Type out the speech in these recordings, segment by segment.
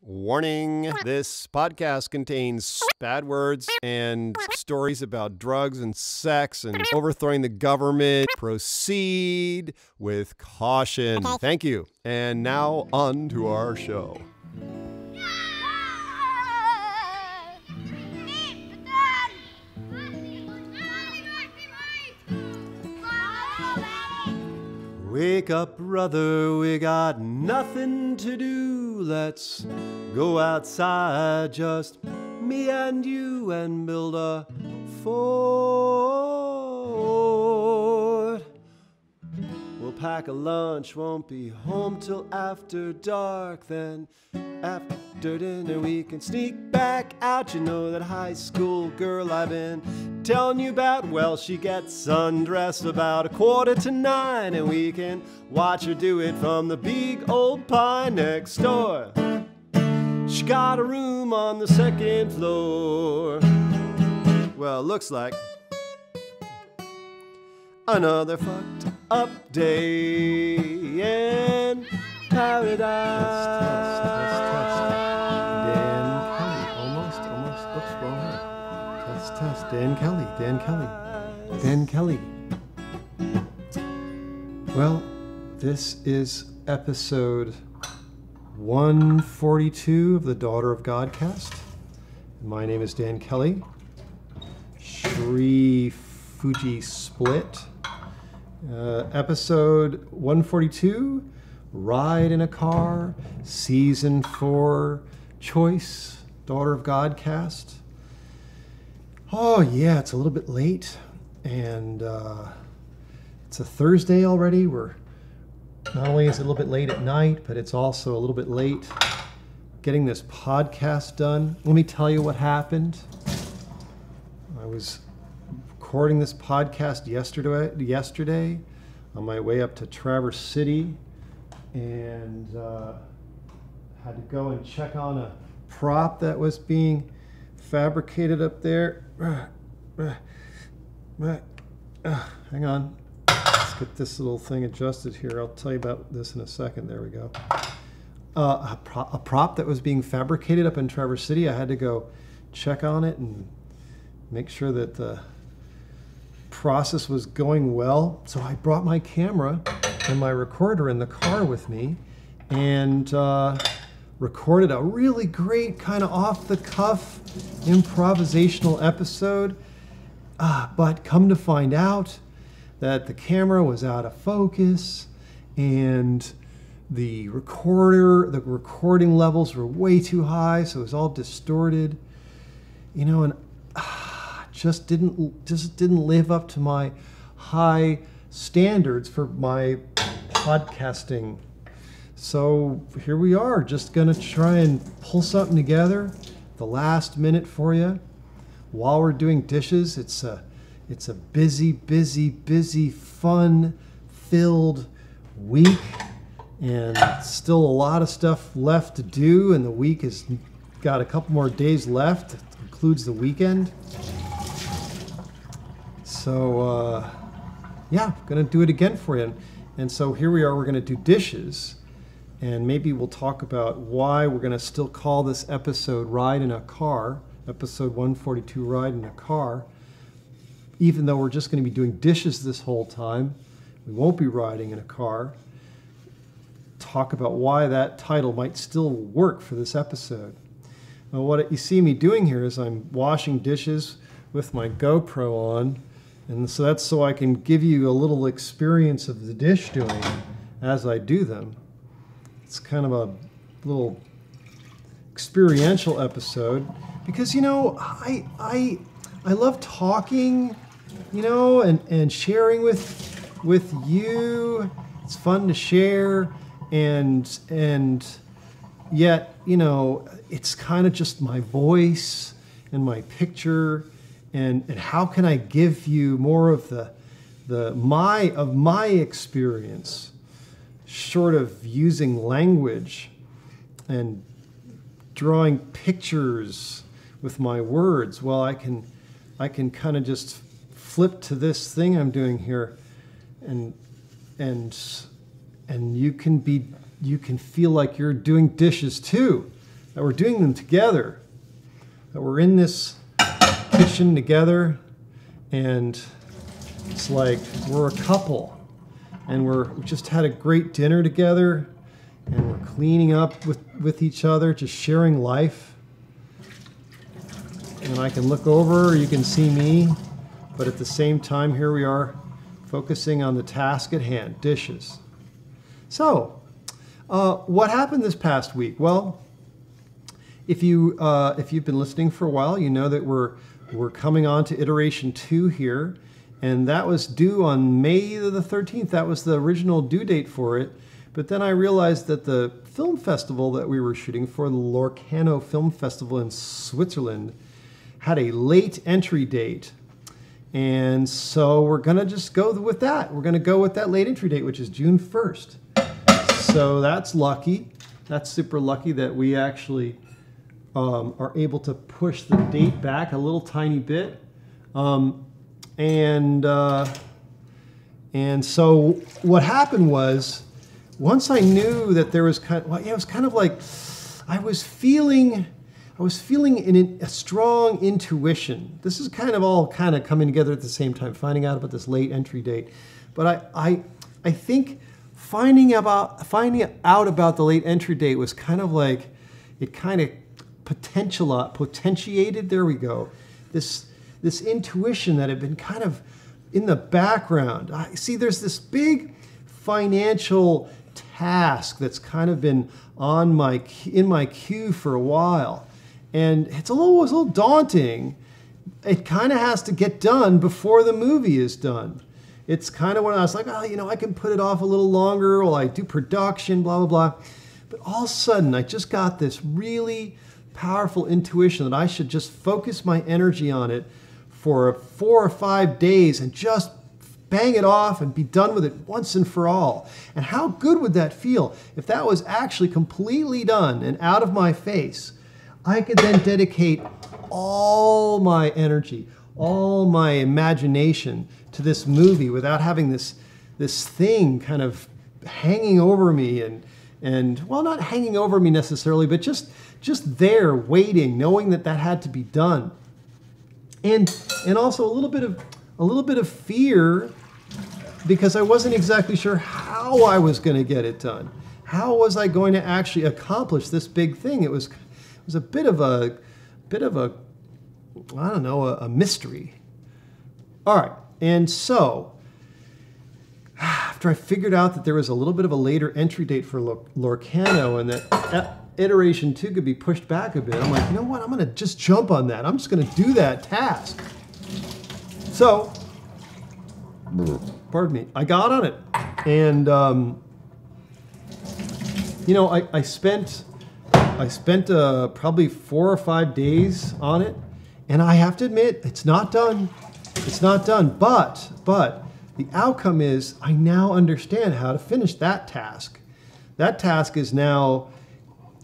Warning, this podcast contains bad words and stories about drugs and sex and overthrowing the government. Proceed with caution. Thank you. And now on to our show. Wake up, brother, we got nothing to do. Let's go outside, just me and you, and build a fort. We'll pack a lunch, won't be home till after dark. Then after dinner we can sneak back out. You know that high school girl I've been telling you about? Well, she gets undressed about 8:45, and we can watch her do it from the big old pine next door. She got a room on the second floor. Well, looks like another fucked up day in paradise. Test. Dan Kelly. Well, this is episode 142 of the Daughter of Godcast. My name is Dan Kelly. Shri Fuji Split. Episode 142, Ride in a Car, Season 4, Choice, Daughter of Godcast. Oh yeah, it's a little bit late, and it's a Thursday already. Not only is it a little bit late at night, but it's also a little bit late getting this podcast done. Let me tell you what happened. I was recording this podcast yesterday on my way up to Traverse City, and had to go and check on a prop that was being fabricated up there. Hang on. Let's get this little thing adjusted here. I'll tell you about this in a second. There we go. A prop that was being fabricated up in Traverse City. I had to go check on it and make sure that the process was going well. So I brought my camera and my recorder in the car with me and recorded a really great kind of off-the-cuff improvisational episode. But come to find out that the camera was out of focus and the recording levels were way too high, so it was all distorted, and just didn't live up to my high standards for my podcasting. So here we are, just gonna try and pull something together the last minute for you while we're doing dishes. It's a busy, fun-filled week, and still a lot of stuff left to do, and the week has got a couple more days left. It includes the weekend. So, gonna do it again for you. And so here we are, we're gonna do dishes, and maybe we'll talk about why we're gonna still call this episode Ride in a Car, episode 142, Ride in a Car, even though we're just gonna be doing dishes this whole time. We won't be riding in a car. Talk about why that title might still work for this episode. Now, what you see me doing here is I'm washing dishes with my GoPro on, and so that's so I can give you a little experience of the dish doing as I do them. It's kind of a little experiential episode because, I love talking, and sharing with you. It's fun to share, and yet, it's kind of just my voice and my picture, and how can I give you more of my experience, short of using language and drawing pictures with my words. Well, I can kind of just flip to this thing I'm doing here, and you can feel like you're doing dishes too. that we're doing them together, that we're in this kitchen together, and it's like we're a couple, and we just had a great dinner together, and we're cleaning up with each other, just sharing life. And I can look over, you can see me, but at the same time, here we are focusing on the task at hand, dishes. So, what happened this past week? Well, if you've been listening for a while, you know that we're coming on to iteration 2 here, and that was due on May the 13th. That was the original due date for it. But then I realized that the film festival that we were shooting for, the Locarno Film Festival in Switzerland, had a late entry date. And so we're going to just go with that. We're going to go with that late entry date, which is June 1st. So that's lucky. That's super lucky that we actually are able to push the date back a little tiny bit. And so what happened was, once I knew that there was it was kind of like I was feeling a strong intuition. This is all coming together at the same time, finding out about this late entry date. But I think finding out about the late entry date was it potentiated, there we go, this intuition that had been kind of in the background. I see there's this big financial task that's kind of been in my queue for a while, and it's a little daunting. It kind of has to get done before the movie is done. It's kind of when I was like, I can put it off a little longer while I do production, blah blah blah. But all of a sudden, I just got this really powerful intuition that I should just focus my energy on it for 4 or 5 days and just bang it off and be done with it once and for all. And how good would that feel if that was actually completely done and out of my face? I could then dedicate all my energy, all my imagination to this movie without having this thing kind of hanging over me and well, not hanging over me necessarily, but just there waiting, knowing that had to be done. And also a little bit of fear, because I wasn't exactly sure how I was going to get it done. How was I going to actually accomplish this big thing? It was a bit of a I don't know, a mystery. All right, and so after I figured out that there was a little bit of a later entry date for Locarno and that iteration 2 could be pushed back a bit, I'm like, you know what? I'm going to just jump on that. I'm just going to do that task. So, pardon me, I got on it, and I spent probably 4 or 5 days on it, and I have to admit, it's not done. It's not done, but the outcome is I now understand how to finish that task. That task is now,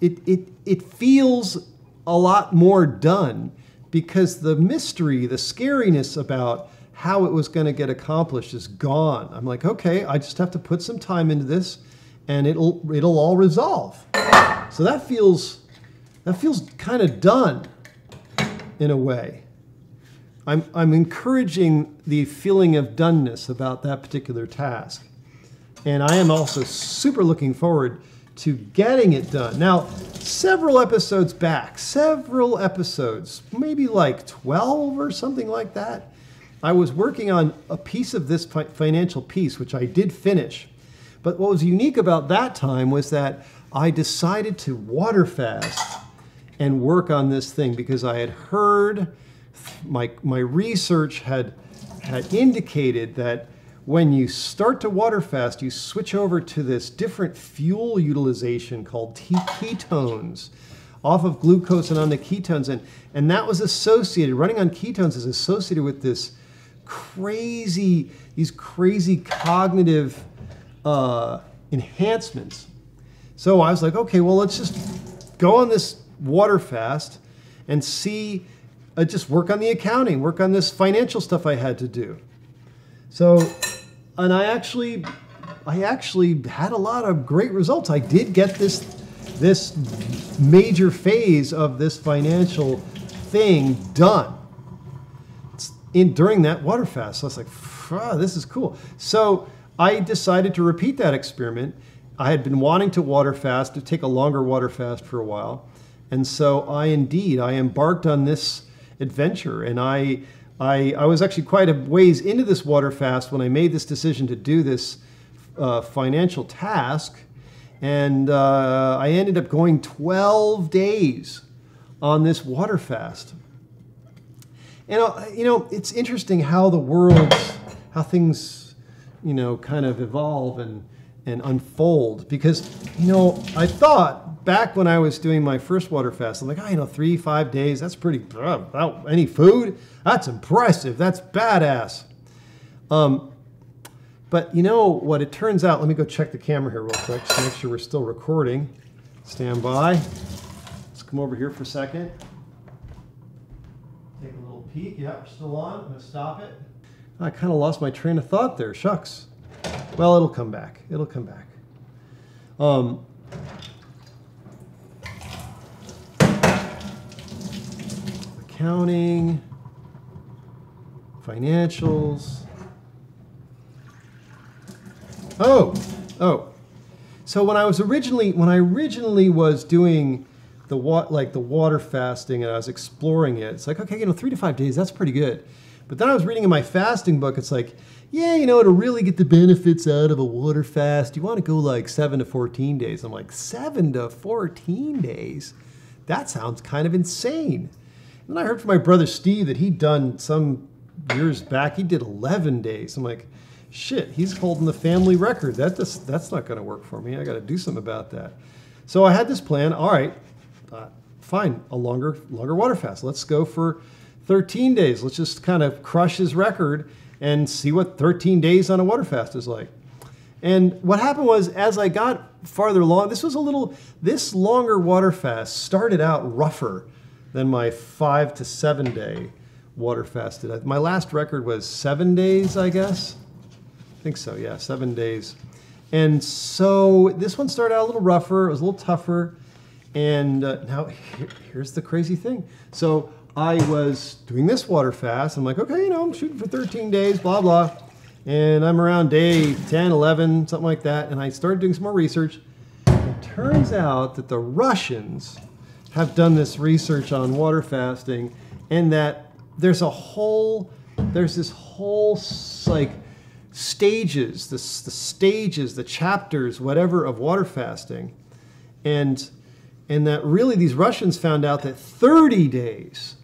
it feels a lot more done, because the mystery, the scariness about how it was going to get accomplished is gone. I'm like, okay, I just have to put some time into this, and it'll all resolve. So that feels kind of done in a way. I'm encouraging the feeling of doneness about that particular task. And I am also super looking forward to getting it done. Now, several episodes back, maybe like 12 or something like that, I was working on a piece of this financial piece, which I did finish. But what was unique about that time was that I decided to water fast and work on this thing, because I had heard, my research had indicated that when you start to water fast, you switch over to this different fuel utilization called ketones, off of glucose and onto ketones. And that was associated, running on ketones is associated with these crazy cognitive enhancements. So I was like, okay, well, let's just go on this water fast and see, just work on the accounting, work on this financial stuff I had to do. So, and I actually had a lot of great results. I did get this this major phase of this financial thing done during that water fast. So I was like, this is cool. So I decided to repeat that experiment. I had been wanting to water fast, to take a longer water fast for a while. And so I embarked on this adventure. And I was actually quite a ways into this water fast when I made this decision to do this financial task. And I ended up going 12 days on this water fast. And, it's interesting how the world, how things, kind of evolve and unfold. Because, I thought back when I was doing my first water fast, I'm like, 3-5 days, that's pretty, without any food, that's impressive, that's badass. But what it turns out, let me go check the camera here real quick, just to make sure we're still recording. Stand by. Let's come over here for a second. Take a little peek. Yeah, we're still on. I'm going to stop it. I kind of lost my train of thought there. Shucks. Well, it'll come back. It'll come back. Accounting, financials. Oh. So when I originally was doing the water fasting and I was exploring it, it's like, okay, 3 to 5 days, that's pretty good. But then I was reading in my fasting book, it's like, yeah, to really get the benefits out of a water fast, you want to go like 7 to 14 days. I'm like, 7 to 14 days? That sounds kind of insane. And then I heard from my brother Steve that he'd done some years back, he did 11 days. I'm like, shit, he's holding the family record. That's not going to work for me. I got to do something about that. So I had this plan. All right, fine, a longer water fast. Let's go for 13 days. Let's just kind of crush his record and see what 13 days on a water fast is like. And what happened was, as I got farther along, this longer water fast started out rougher than my 5 to 7 day water fast did. My last record was 7 days, I guess. I think so, yeah, 7 days. And so this one started out a little rougher, it was a little tougher. And now here's the crazy thing. So I was doing this water fast. I'm like, okay, I'm shooting for 13 days, blah, blah. And I'm around day 10, 11, something like that. And I started doing some more research. It turns out that the Russians have done this research on water fasting, and that there's this whole like stages, the stages, the chapters, whatever, of water fasting. And that really these Russians found out that 30 days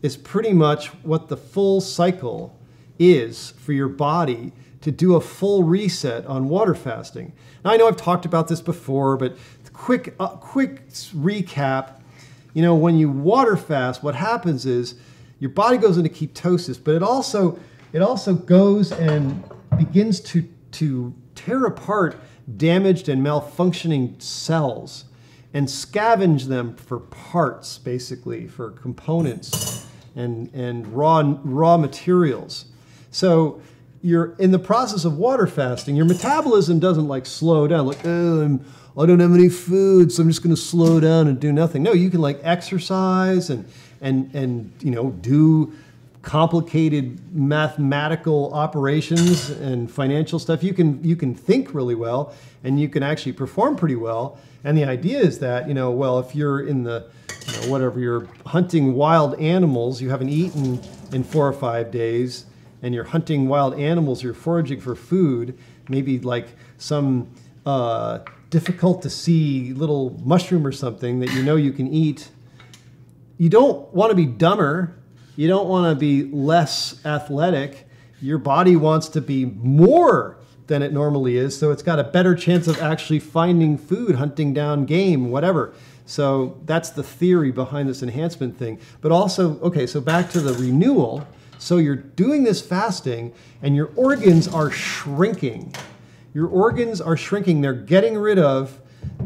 is pretty much what the full cycle is for your body to do a full reset on water fasting. Now, I know I've talked about this before, but quick recap. When you water fast, what happens is your body goes into ketosis, but it also goes and begins to tear apart damaged and malfunctioning cells and scavenge them for parts, basically, for components and raw materials. So you're in the process of water fasting, your metabolism doesn't like slow down, like, I don't have any food, so I'm just going to slow down and do nothing. No, you can like exercise and do complicated mathematical operations and financial stuff. You can think really well, and you can actually perform pretty well. And the idea is that, if you're in you're hunting wild animals, you haven't eaten in 4 or 5 days, and you're hunting wild animals, you're foraging for food, maybe like some difficult to see little mushroom or something that you can eat. You don't want to be dumber. You don't want to be less athletic. Your body wants to be more than it normally is, so it's got a better chance of actually finding food, hunting down game, whatever. So that's the theory behind this enhancement thing. But also, okay, so back to the renewal. So you're doing this fasting, and your organs are shrinking. Your organs are shrinking. They're getting rid of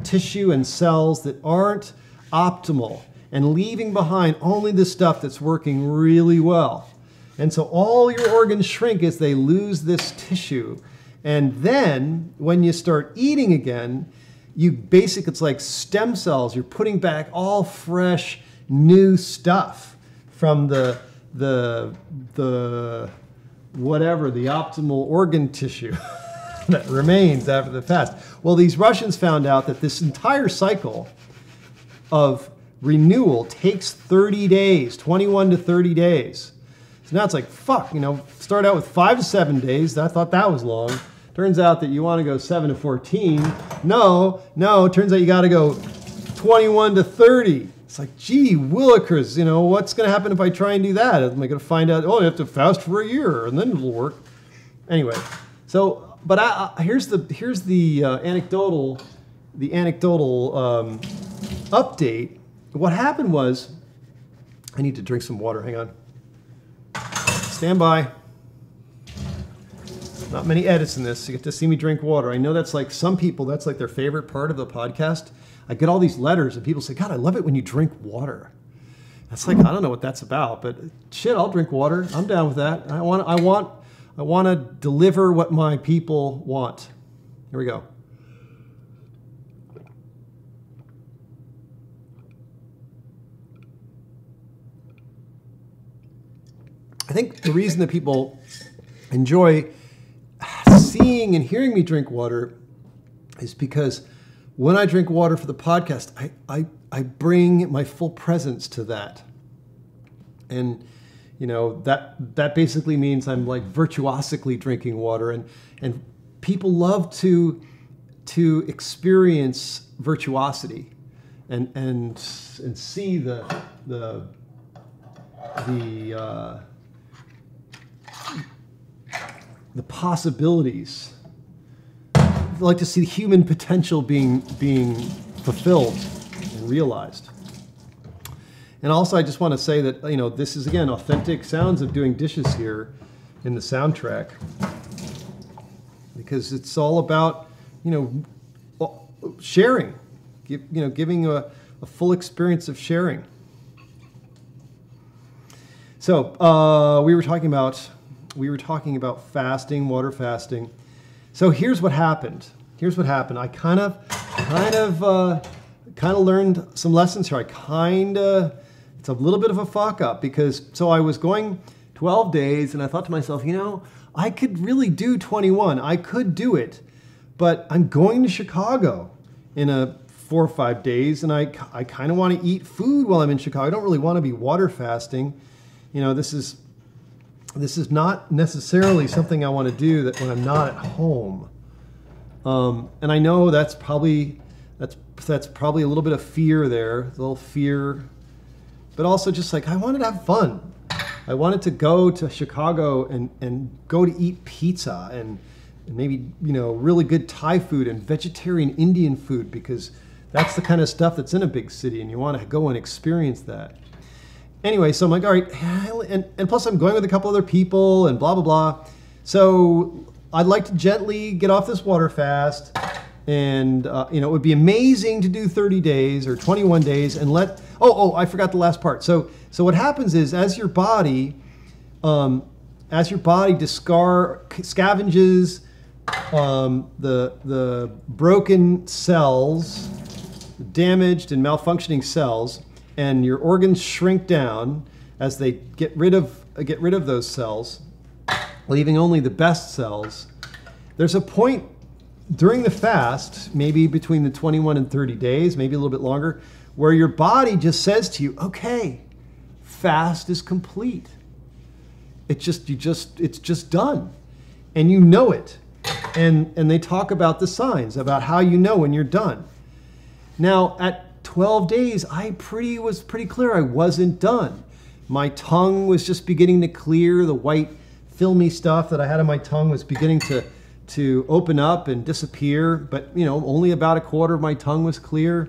tissue and cells that aren't optimal, and leaving behind only the stuff that's working really well. And so all your organs shrink as they lose this tissue. And then when you start eating again, it's like stem cells. You're putting back all fresh, new stuff from the whatever, the optimal organ tissue that remains after the fast. Well, these Russians found out that this entire cycle of renewal takes 30 days, 21 to 30 days. So now it's like, fuck, start out with 5 to 7 days. I thought that was long. Turns out that you want to go 7 to 14. No, it turns out you got to go 21 to 30. It's like, gee willikers, what's going to happen if I try and do that? Am I going to find out, you have to fast for a year and then it'll work? Anyway, so, but here's the anecdotal update. What happened was, I need to drink some water, hang on. Stand by. Not many edits in this. You get to see me drink water. I know that's like some people, that's like their favorite part of the podcast. I get all these letters and people say, God, I love it when you drink water. That's like, I don't know what that's about, but shit, I'll drink water. I'm down with that. I want to deliver what my people want. Here we go. I think the reason that people enjoy seeing and hearing me drink water is because when I drink water for the podcast, I bring my full presence to that. And, that basically means I'm like virtuosically drinking water. And people love to experience virtuosity and see the possibilities. I'd like to see the human potential being fulfilled and realized. And also, I just want to say that, this is, again, authentic sounds of doing dishes here in the soundtrack. Because it's all about, sharing, giving a full experience of sharing. So, we were talking about fasting, water fasting. So here's what happened. I kind of learned some lessons here. It's a little bit of a fuck up because, so I was going 12 days and I thought to myself, I could really do 21. I could do it, but I'm going to Chicago in 4 or 5 days and I kind of want to eat food while I'm in Chicago. I don't really want to be water fasting. This is not necessarily something I want to do that when I'm not at home. And I know that's probably a little bit of fear there, a little fear, but also just like I wanted to have fun. I wanted to go to Chicago and go to eat pizza and maybe, really good Thai food and vegetarian Indian food because that's the kind of stuff that's in a big city and you want to go and experience that. Anyway, so I'm like, all right, and plus I'm going with a couple other people and blah, blah, blah. So I'd like to gently get off this water fast and, it would be amazing to do 30 days or 21 days and I forgot the last part. So what happens is as your body scavenges the broken cells, damaged and malfunctioning cells, and your organs shrink down as they get rid of those cells, leaving only the best cells. There's a point during the fast, maybe between the 21 and 30 days, maybe a little bit longer, where your body just says to you, okay, fast is complete. It's just done. And you know it. And they talk about the signs, about how you know when you're done. Now, at 12 days, was pretty clear I wasn't done. My tongue was just beginning to clear. The white, filmy stuff that I had on my tongue was beginning to open up and disappear. But, only about a quarter of my tongue was clear.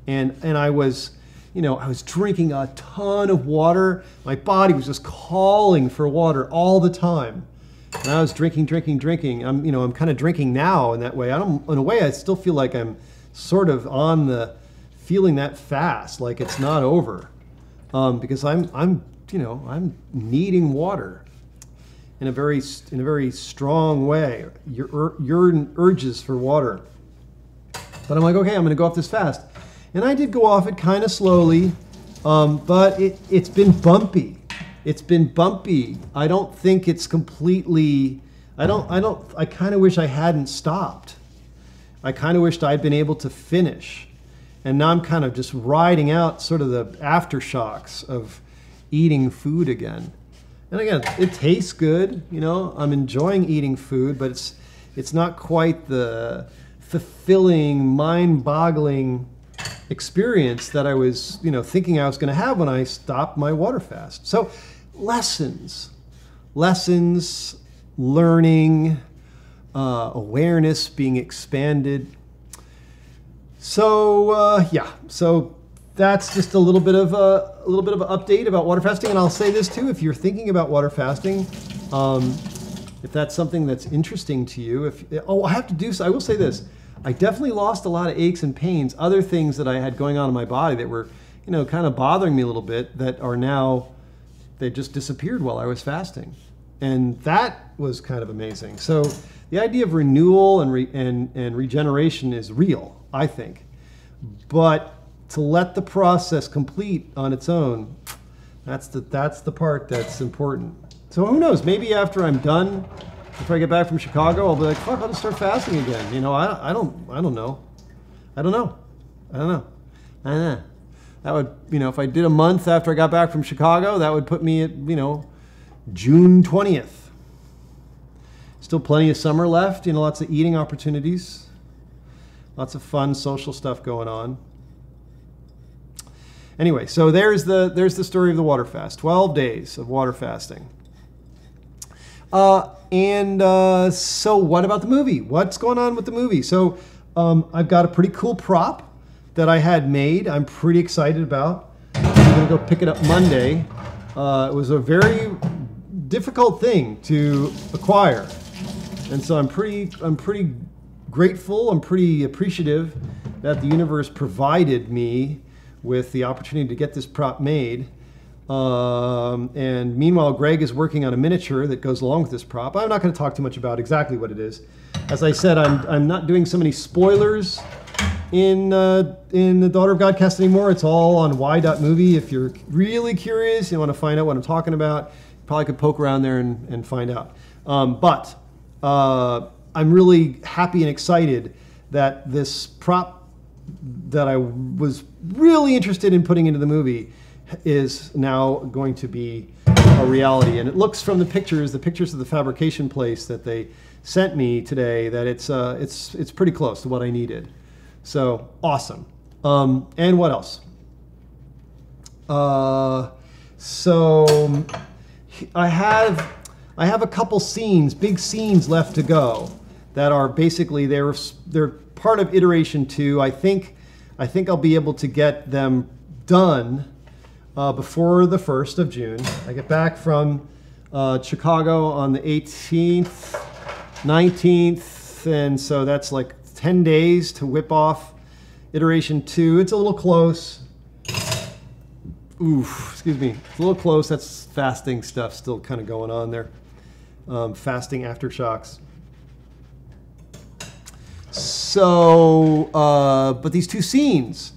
And I was drinking a ton of water. My body was just calling for water all the time. And I was drinking. I'm kind of drinking now in that way. In a way, I still feel like I'm sort of feeling that fast, like it's not over, because I'm needing water in a very strong way. Your urges for water. But I'm like, okay, I'm going to go off this fast. And I did go off it kind of slowly, but it's been bumpy. It's been bumpy. I don't think it's completely, I kind of wish I hadn't stopped. I kind of wished I'd been able to finish. And now I'm kind of just riding out sort of the aftershocks of eating food again. And again, it tastes good, you know, I'm enjoying eating food, but it's not quite the fulfilling, mind-boggling experience that I was, you know, thinking I was going to have when I stopped my water fast. So lessons, learning, awareness being expanded. So so that's just a little bit of an update about water fasting. And I'll say this too: if you're thinking about water fasting, if that's something that's interesting to you, I will say this: I definitely lost a lot of aches and pains, other things that I had going on in my body that were, you know, kind of bothering me a little bit, that are now, they just disappeared while I was fasting. And that was kind of amazing. So the idea of renewal and regeneration is real, I think. But to let the process complete on its own, that's the part that's important. So who knows, maybe after I'm done, after I get back from Chicago, I'll be like, fuck, I'll just start fasting again. You know, I don't know. That would, you know, if I did a month after I got back from Chicago, that would put me at, you know, June 20th. Still plenty of summer left, you know, lots of eating opportunities, lots of fun social stuff going on. Anyway, so there's the story of the water fast. 12 days of water fasting. So what about the movie? What's going on with the movie? So I've got a pretty cool prop that I had made. I'm pretty excited about. I'm gonna go pick it up Monday. It was a very difficult thing to acquire, and so I'm pretty grateful. I'm pretty appreciative that the universe provided me with the opportunity to get this prop made. And meanwhile, Greg is working on a miniature that goes along with this prop. I'm not going to talk too much about exactly what it is. As I said, I'm not doing so many spoilers in the Daughter of Godcast anymore. It's all on y.movie. If you're really curious, you want to find out what I'm talking about, you probably could poke around there and find out. But I'm really happy and excited that this prop that I was really interested in putting into the movie is now going to be a reality. And it looks from the pictures of the fabrication place that they sent me today, that it's pretty close to what I needed. So awesome. And what else? So I have a couple scenes, big scenes left to go that are basically, they're part of iteration 2. I think I'll be able to get them done before the 1st of June. I get back from Chicago on the 18th, 19th, and so that's like 10 days to whip off iteration 2. It's a little close. Oof, excuse me. It's a little close. That's fasting stuff still kind of going on there. Fasting aftershocks. So, but these two scenes,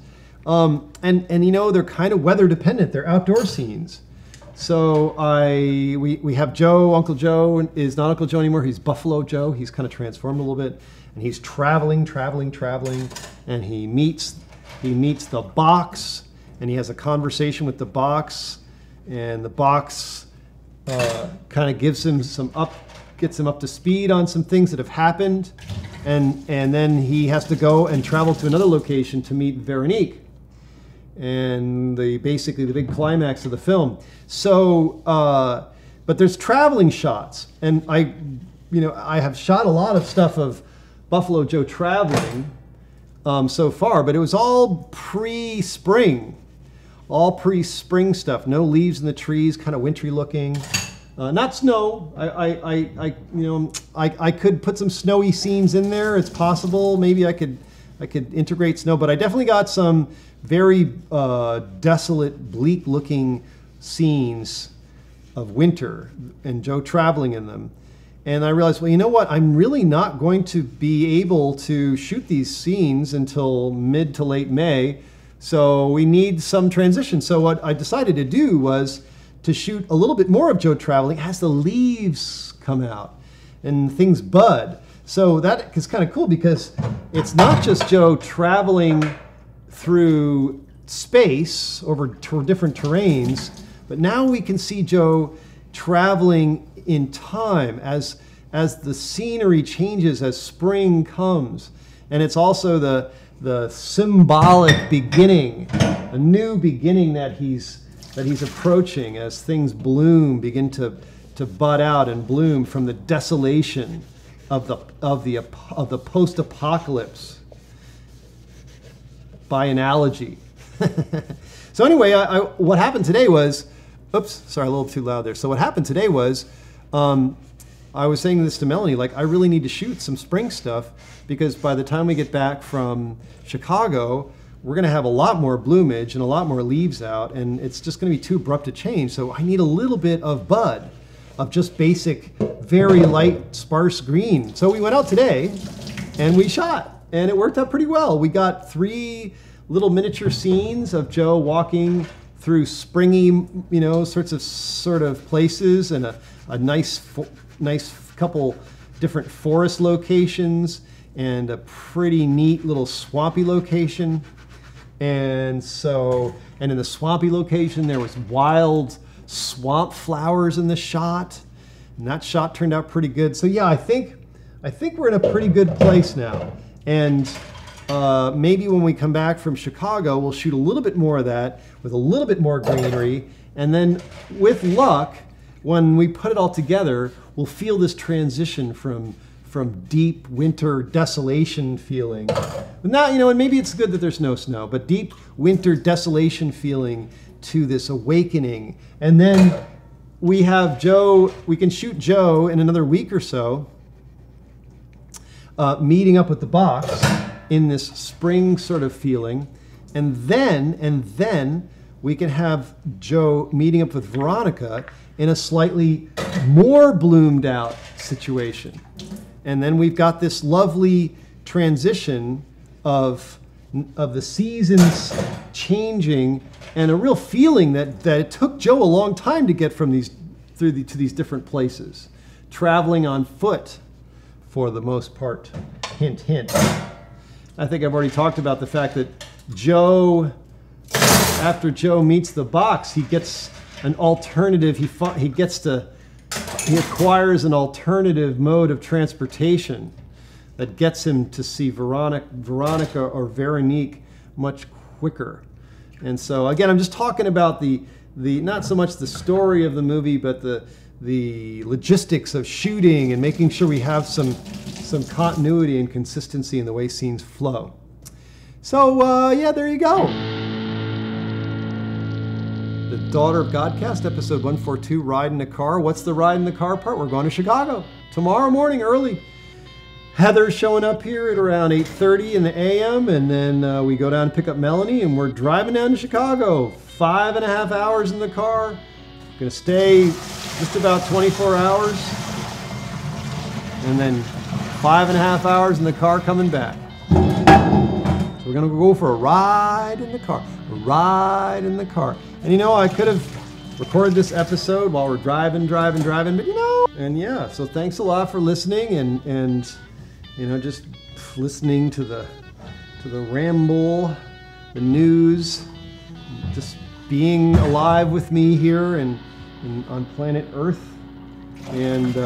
and you know, they're kind of weather dependent. They're outdoor scenes. So we have Joe. Uncle Joe is not Uncle Joe anymore. He's Buffalo Joe. He's kind of transformed a little bit, and he's traveling, and he meets the box, and he has a conversation with the box, and the box kind of gets him up to speed on some things that have happened, and then he has to go and travel to another location to meet Veronique, and basically the big climax of the film. So, but there's traveling shots, and I have shot a lot of stuff of Buffalo Joe traveling so far, but it was all pre-spring stuff. No leaves in the trees, kind of wintry looking. Not snow. I could put some snowy scenes in there. It's possible. Maybe I could integrate snow, but I definitely got some very desolate, bleak-looking scenes of winter and Joe traveling in them. And I realized, well, you know what? I'm really not going to be able to shoot these scenes until mid to late May. So we need some transition. So what I decided to do was to shoot a little bit more of Joe traveling as the leaves come out and things bud. So that is kind of cool because it's not just Joe traveling through space over different terrains, but now we can see Joe traveling in time as the scenery changes, as spring comes. And it's also the symbolic beginning, a new beginning that he's approaching as things bloom, begin to bud out and bloom from the desolation of the post-apocalypse by analogy. So anyway, what happened today was, oops, sorry, a little too loud there. So what happened today was, I was saying this to Melanie, like I really need to shoot some spring stuff because by the time we get back from Chicago, we're going to have a lot more bloomage and a lot more leaves out, and it's just going to be too abrupt to change. So I need a little bit of bud, of just basic, very light, sparse green. So we went out today and we shot, and it worked out pretty well. We got 3 little miniature scenes of Joe walking through springy, you know, sort of places, and a nice couple different forest locations, and a pretty neat little swampy location. And in the swampy location, there was wild swamp flowers in the shot, and that shot turned out pretty good. So yeah, I think we're in a pretty good place now. And maybe when we come back from Chicago, we'll shoot a little bit more of that with a little bit more greenery. And then with luck, when we put it all together, we'll feel this transition from deep winter desolation feeling. But now, you know, and maybe it's good that there's no snow, but deep winter desolation feeling to this awakening. And then we have Joe, we can shoot Joe in another week or so, meeting up with the box in this spring sort of feeling. And then we can have Joe meeting up with Veronica in a slightly more bloomed out situation. And then we've got this lovely transition of the seasons changing, and a real feeling that it took Joe a long time to get from to these different places, traveling on foot for the most part. Hint, hint. I think I've already talked about the fact that Joe, after Joe meets the box, he gets an alternative. He acquires an alternative mode of transportation that gets him to see Veronica or Veronique much quicker. And so again, I'm just talking about the not so much the story of the movie, but the logistics of shooting and making sure we have some continuity and consistency in the way scenes flow. So yeah, there you go. The Daughter of Godcast, episode 142, Ride in the Car. What's the ride in the car part? We're going to Chicago tomorrow morning early. Heather's showing up here at around 8:30 in the a.m. and then we go down and pick up Melanie, and we're driving down to Chicago. 5.5 hours in the car. Gonna stay just about 24 hours, and then 5.5 hours in the car coming back. So we're gonna go for a ride in the car. A ride in the car. And you know, I could have recorded this episode while we're driving, but you know, and yeah, so thanks a lot for listening and you know, just listening to the ramble, the news, just being alive with me here and on planet Earth, and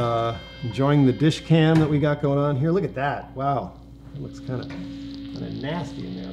enjoying the dish cam that we got going on here. Look at that. Wow. It looks kind of nasty in there.